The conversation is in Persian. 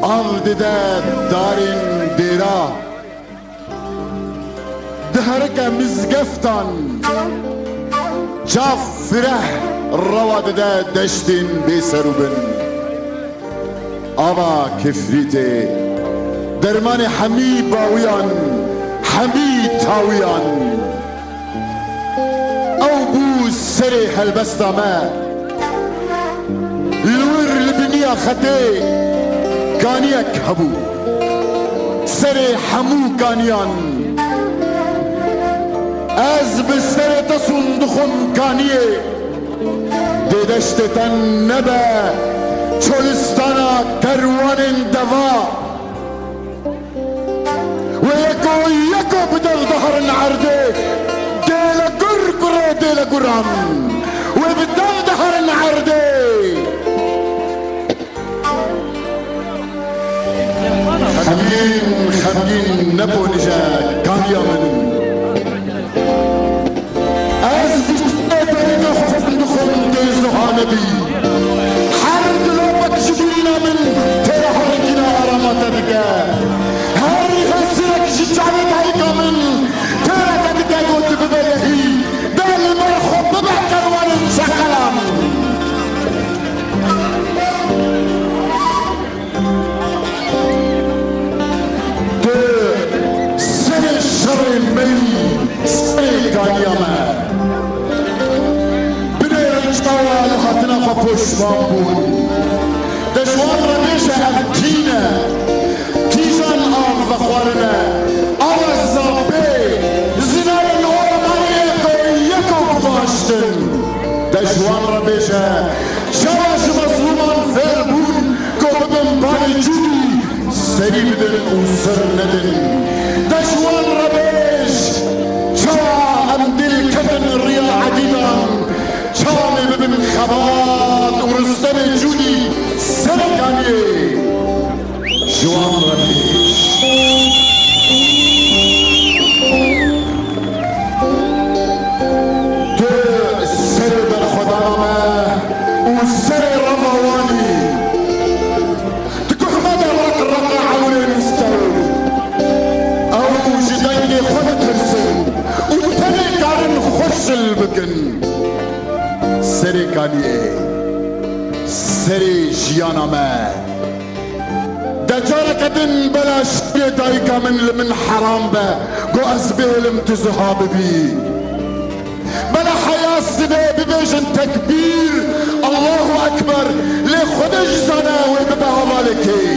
آرد دارین دیرا دهرک مزگفتان جاف فره رواد دشتین بی سروبن آوا کفریته درمان حمی باویان حمی تاویان او بو سری هلبستا ما لور لبنیا خطی کانیک هبو سری حمو کانیان از بسر تصندخم کانیه دیدشتتن نبه چولستانا کروان دوا و یکو بدل ظهر العرده ديل قرقره ديل قرام وبدل ظهر العرده خمين نبو نجا كان يومن از بشتاته نخفن دخل ديزها نبي حرد لوبك شبينا من ترى حركنا عرماتك هاري هسرك شجعبت هيكا من ترى تدك قلت ببلهي دال المرخب ببحكر وننسى كلام سر الشر المي سر كانياما طوال خطنا فبوش بامبون دشوار رميشة أبكينا كيزان آم فخورنا أوز زابي زنار نور مانيكو يكو باشتن دشوار رميشة شواش مظلومان فيربون كوبن باني جودي سري بدن وسر ندن دشوار رميش شوا أمدل كتن ريا عديدان شامي ببن خبات ورستم جودي سرقاني جوان رميش تو سر بالخدامة وسر رمواني تكحمد الرق عولي مستوي او جديني خد ترسل وتني كارن خش البكن سری کانیه سری جیانامه دجارة کدن بلاش بیدایکا من حرام به گو از بیلم تزهاب بی بلا حیاس به ببیجن تکبیر الله اکبر لی خودش زنه و ببه حوالکی